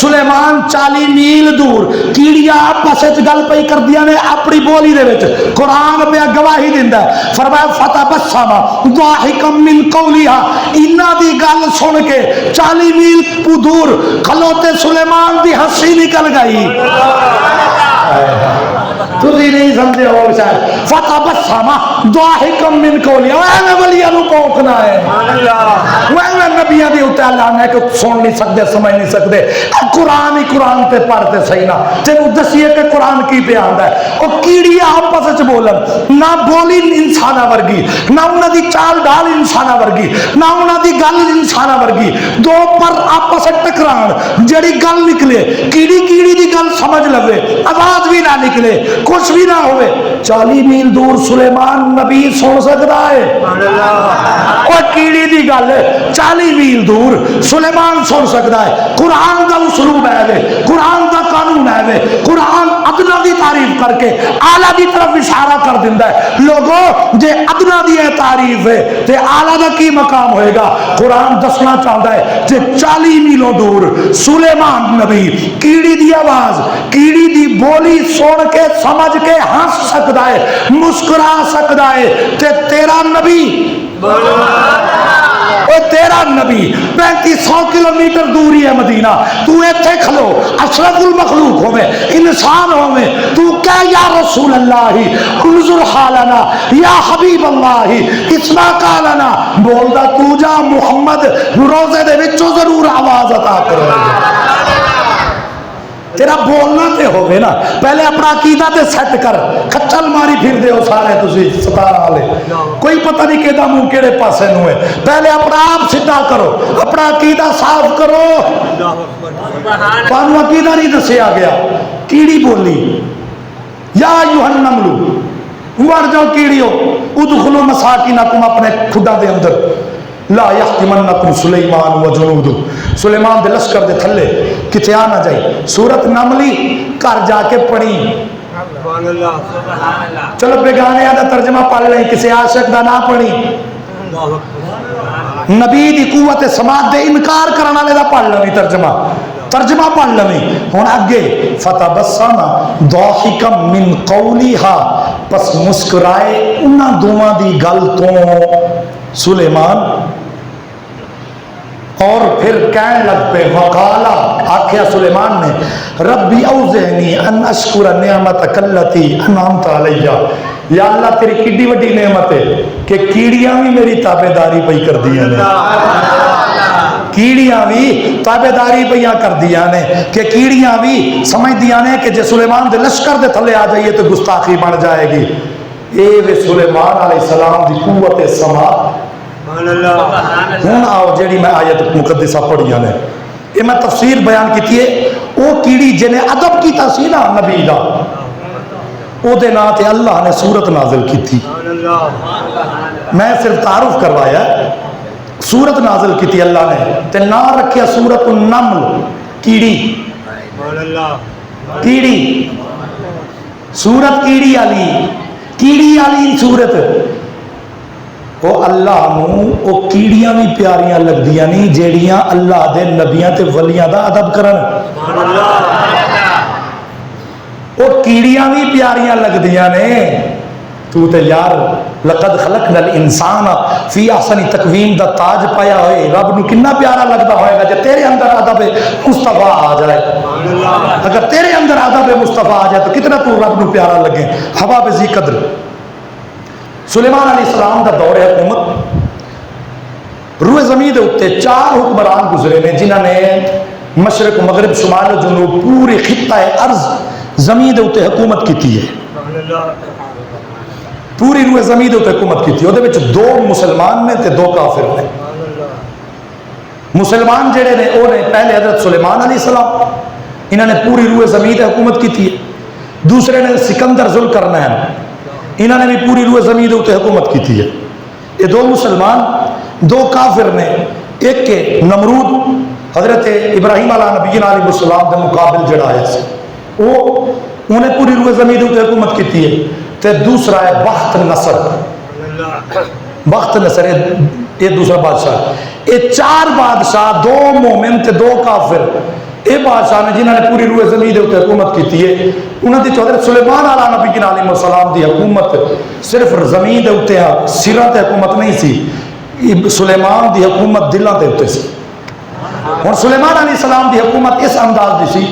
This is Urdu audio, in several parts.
سلیمان 40 میل دور کیڑیاں آپس وچ گل پئی کردیاں نے اپنی بولی دے وچ قرآن پہ گواہی دیندا ہے فرمایا فتبسم ضاحکا من قولها انہاں دی گل سن کے 40 میل دور کھلوتے سلیمان دی ہنسی نکل گئی تسی نہیں سمجھے ہو شاید فتبسم ضاحکا من قولها اے ولیاں نو پوکنا ہے وہ نبیاں دی اوتے اللہ نے کہ سن نہیں سکدے سمجھ نہیں سکدے قرآن ہی قرآن تے پڑھتے صحیح نہ تینوں دسیے کہ قرآن کی پہ آندا ہے او کیڑیاں آپس وچ بولن نہ بولی انساناں ورگی نہ انہاں دی چال ڈال انساناں ورگی نہ انہاں دی گل انساناں ورگی دو پر آپس وچ ٹکران جڑی گل نکلے کیڑی کیڑی دی گل سمجھ لوے آواز بھی نہ نکلے کچھ بھی نہ ہوئے 40 میل دور سلیمان نبی سن سکدا ہے او کیڑی دی گل 40 میل دور سلیمان سن سکدا ہے قرآن دا اسلوب ہے قرآن دا قانون ہے قرآن ادنا دی تعریف کر کے اعلیٰ دی طرف اشارہ کر دیندا ہے لوگوں جے ادنا دی تعریف ہے تے اعلیٰ دا کی مقام ہوئے گا قرآن دسنا چاہتا ہے جے 40 میلوں دور سلیمان نبی کیڑی دی آواز کیڑی دی بولی سن کے سمجھ کے ہنس سکدا ہے مسکرا سکدا ہے تے تیرا نبی اوہ تیرا نبی 3500 کلومیٹر دوری ہے مدینہ تو ایتھے کھلو اشرف المخلوق ہوئے انسان ہوئے تو کہہ یا رسول اللہ انظر حالنا یا حبیب اللہ اسمع قالنا بولدا تو جا محمد روزے دے وچوں ضرور آواز عطا کرے تیرا بولنا تے ہوئے نا پہلے اپنا عقیدہ تے سیٹ کر کچل ماری پھر دے ہو سارے تسی 17 والے کوئی پتہ نہیں کہ دا منہ کیڑے پاسے نوے پہلے اپنا آپ سٹا کرو اپنا عقیدہ صاف کرو پانو عقیدہ نہیں دسیا گیا کیڑی بولی یا ایوہن نملو مر جاؤ کیڑیو ادخلو مساکینکم اپنے کھڈا دے اندر لا یحتمنکم سلیمان و جنود سلیمان دے لشکر دے تھلے کتے آنا جائے سورت نملی کر جا کے پڑھی چلو بیگانے آدھا ترجمہ پڑھ لیں کسی عاشق دا نہ پڑھی نبی دی قوت سماعت دے انکار کرنا لے دا پڑھ لیں ترجمہ پڑھ لیں ہون اگے فتبسم ضاحکا من قولها پس مسکرائے انہاں دوواں دی گل تو سلیمان اور پھر کہنے لگ پہ وقالا آکھیا سلیمان نے ربی اوزعنی ان اشکر نعمتک اللتی انعمت علیہ یا اللہ تیری کڈی وڈی نعمت ہے کہ کیڑیاں بھی میری تابعداری پئی کر دیا نے کیڑیاں بھی تابعداری پہ کر دیا نے کہ کیڑیاں بھی سمجھ دیا نے کہ جے سلیمان دے لشکر دے تھلے آ جائیے تو گستاخی بن جائے گی اے وے سلیمان علیہ السلام دی قوت سما ہوں آؤ جیڑی میں آیت مقدسہ پڑھیا نے یہ میں تفسیر بیان کی تھی او کیڑی جنہیں ادب کی تحسینہ نبی دا او دے ناتے اللہ نے سورت نازل کی تھی میں صرف تعارف کروایا سورت نازل کی تھی اللہ نے تے نا رکھیا سورت النمل کیڑی کیڑی سورت کیڑی علی سورت وہ اللہ نو او کیڑیاں بھی پیاریاں لگ دیا نہیں جیڑیاں اللہ دے نبیاں تے ولیاں دا ادب کرن او کیڑیاں بھی پیاریاں لگ دیا نے تو تے یار لقد خلقنا الانسان فی احسن تقویم دا تاج پایا ہوئے رب نو کنا پیارا لگتا ہوئے گا جے تیرے اندر ادب مصطفیٰ آ جائے اگر تیرے اندر ادب مصطفیٰ آ جائے تو کتنا تو رب نو پیارا لگے ہوا بزی قدر سلیمان علیہ السلام دا دور حکومت روح زمین دے اتے 4 حکمران گزرے نے جنہاں نے مشرق مغرب شمال و جنوب پوری خطہ ارض زمین دے اتے حکومت کیتی ہے پوری روح زمین دے اتے حکومت کیتی ہے وہ دے بچ 2 مسلمان نے تے 2 کافر نے مسلمان جڑے نے وہ نے پہلے حضرت سلیمان علیہ السلام انہوں نے پوری روح زمین دے حکومت کیتی ہے دوسرے نے سکندر ذوالقرنین انہوں نے بھی پوری روح زمین ہوتے حکومت کی تھی ہے یہ 2 مسلمان 2 کافر نے ایک کے نمرود حضرت ابراہیم علیہ نبی علیہ السلام دے مقابل جڑا ہے وہ انہیں پوری روح زمین ہوتے حکومت کی تھی ہے تے دوسرا ہے بخت نصر یہ دوسرا بادشاہ یہ 4 بادشاہ 2 مومن تے 2 کافر یہ بادشاہ نے جنہوں نے پوری روئے زمین کے اتنے حکومت کی ہے، انہوں نے حضرت سلیمان علیہ نبی علیہ السلام کی حکومت صرف زمین کے اتنے سراں تے حکومت نہیں سی، سلیمان کی حکومت دلوں کے اتنے سی۔ اور سلیمان علیہ السلام کی حکومت اس انداز کی سی،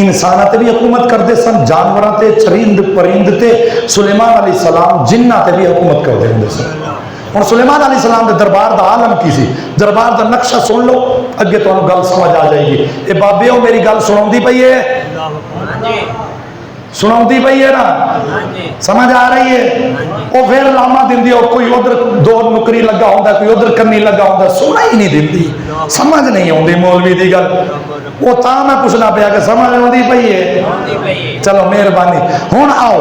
انسانوں تے بھی حکومت کرتے سن، جانوراں تے چرند پرند تے سلیمان علیہ السلام جنہ تے بھی حکومت کرتے ہوں سن۔ اور سلیمان علیہ السلام کے دربار دا عالم کی سی، دربار دا نقشہ سن لو اگے تو گل سمجھ آ جائے گی۔ اے بابے ہو میری گل سناؤندی پئی ہے، سناؤندی پئی ہے نا، سمجھ آ رہی ہے؟ وہ پھر لاما دیندی ہے، کوئی ادھر دو نکری لگا ہوندا، کوئی ادھر کنی لگا ہوندا، سنا ہی نہیں دیندی، سمجھ نہیں آندی مولوی دی گل۔ وہ تا میں پوچھنا پیا کہ سمجھ آندی پئی ہے؟ چلو مہربانی۔ ہن آؤ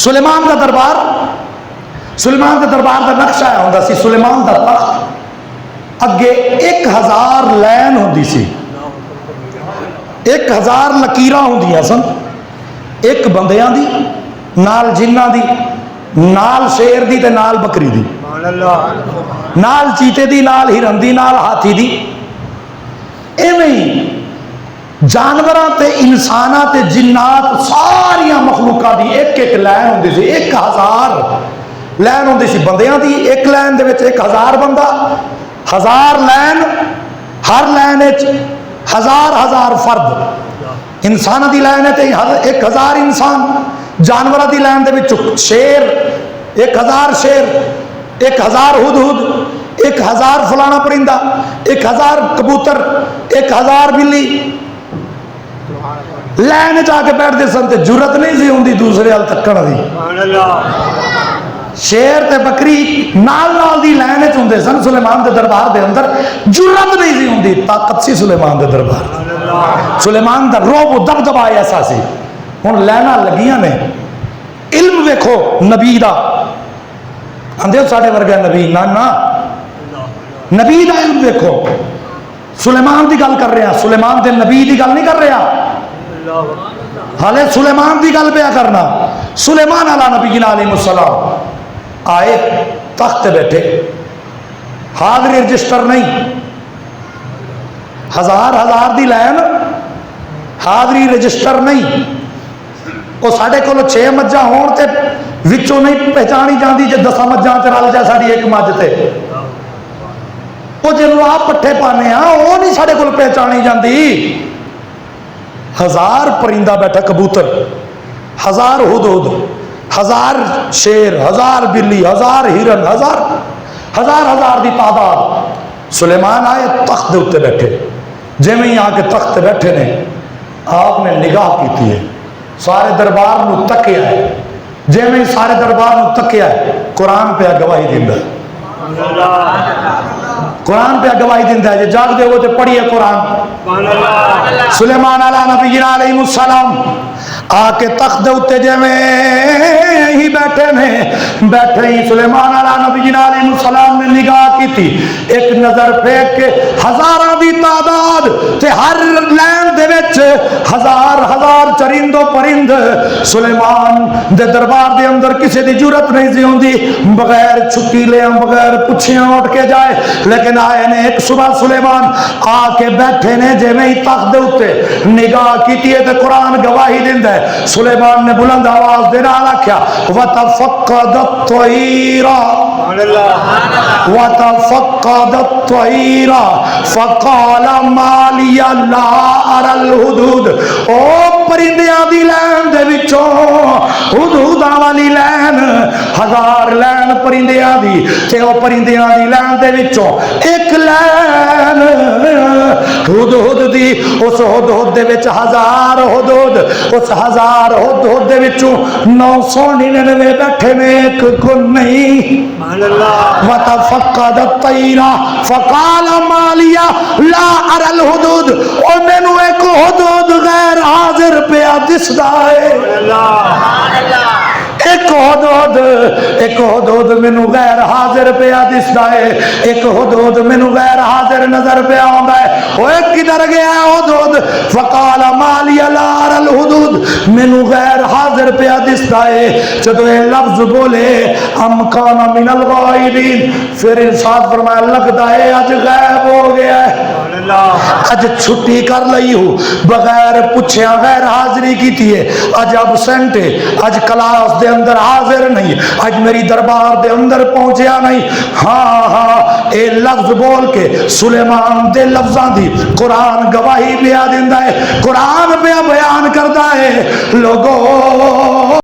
سلیمان دا دربار، سلیمان کے دربار کا نقشہ ہے ہوندا سی، سلیمان دا تخت اگے 1000 لین ہوندی سی، 1000 لکیراں ہوندیاں سن، ایک بندیاں دی، نال جنہ دی، نال شیر دی تے نال بکری دی، نال چیتے دی، نال ہرن دی، نال ہاتھی دی، ایویں جانوراں تے انساناں تے جنات ساریاں مخلوقات دی ایک ایک لین ہوندی سی، 1000 لین ہوندی سی بندیاں دی، ایک لین دے وچ 1000 بندہ، 1000 لین، ہر لین وچ 1000 فرد، انساناں دی لین ہے تے 1000 انسان، جانوراں دی لین دے وچ شیر 1000 شیر، 1000 ہدہد، 1000 فلانا پرندہ، 1000 کبوتر، 1000 بلی، لین جا کے بیٹھتے سن تے جرت نہیں سی ہوندی دوسرے حال تکن دی، شیر تے بکری نال نال دی لین وچ ہوندے سن سلیمان دے دربار دے اندر، جرت نہیں سی ہوندی، طاقت سی سلیمان دے دربار، سلیمان دا روب و دبدبا ایسا سی۔ ہن لینا لگیاں نے، علم ویکھو نبی دا، اندے ساڈے ورگا نبی نا، نبی دا علم ویکھو، سلیمان دی گل کر رہے ہیں، سلیمان دے نبی دی گل نہیں کر رہے ہیں، حالے سلیمان دی گل پیا کرنا۔ سلیمان علیہ نبی علیہ السلام آئے تخت بیٹھے، حاضری رجسٹر نہیں، 1000 دی لین، حاضری رجسٹر نہیں، وہ ساڑھے کو 6 مجھا ہون تے وچوں نہیں پہچانی جاندی جے 10 مجھاں تے رل جائے ساڑھی ایک مجھ تے، وہ جنہوں آپ پٹھے پانے ہاں وہ نہیں ساڑھے کو پہچانی جاندی۔ 1000 پرندہ بیٹھا کبوتر، 1000 ہدہد، 1000 شیر، 1000 بلی، 1000 ہرن، 1000 دی تعداد۔ سلیمان آئے تخت دے اتے بیٹھے، جے میں یہاں کے تخت بیٹھے نے، آپ نے نگاہ کی تھی ہے، سارے دربار نو تکیا ہے، جے میں سارے دربار نو تکیا ہے، قرآن پہ گواہی دیندہ ہے، قرآن پہ گواہی دیندہ ہے، جے جاگ دے وہ تے پڑھیے قرآن۔ سلیمان علیہ نبی علیہ السلام آکے تخت دے اتے جے میں ہی بیٹھے نے، بیٹھے ہی سلیمان علیہ نبی علیہ السلام نے نگاہ کی تھی، ایک نظر پھینک کے 1000 دی تعداد تے ہر لین دے وچ 1000 چرند و پرند، سلیمان دے دربار دے اندر کسی دی جرت نہیں سی ہوندی بغیر چھٹی لے بغیر پچھیاں اٹھ کے جائے، لیکن آئے نے ایک صبح سلیمان آ کے بیٹھے نے جے میں ہی تخت دے اتے نگاہ کیتی ہے تے قرآن گواہی دیندہ ہے۔ سلیمان نے بلند آواز دینا آکھیا وَتَفَقَّدَ الطَّيْرَ وَتَفَقَّدَ الطَّيْرَ فَقَالَ مَا لِيَ لَا أَرَى الْهُدُودَ، او پرندیاں دی لین دے وچوں ہدہداں والی لین، 1000 لین پرندیاں دی تے او پرندیاں دی لین دے وچوں ایک لین ہدہد دی، اس ہدہد دے وچ 1000 ہدہد، اس 1000 ہدہد دے وچوں 999 بیٹھے میں ایک کن نہیں۔ وَتَفَقَّدَ الطَّيْرَ فَقَالَ مَا لِيَ لَا أَرَى الْهُدُودَ، اور مینوں ایک ہدہد غیر حاضر پہ دسدا ہے، ایک ہدہد مینوں غیر حاضر پہ دسدا ہے، ایک ہدہد مینوں غیر حاضر نظر پہ آندا ہے، اوے کدھر گیا ہدہد؟ فقال ما لی لا اری الہدود، مینوں غیر حاضر پہ دسدا ہے۔ جدوں یہ لفظ بولے ام کان من الغائبین، پھر ارشاد فرمایا لگتا ہے اج غائب ہو گیا ہے۔ اج چھٹی کر لئی ہو بغیر پوچھیا غیر حاضری کی تھی ہے اج ابسینٹ ہے اج کلاس دے اندر حاضر نہیں اج میری دربار دے اندر پہنچیا نہیں ہاں ہاں اے لفظ بول کے سلیمان دے لفظاں دی قرآن گواہی بیا دیندا ہے قرآن بیا بیان کردا ہے لوگو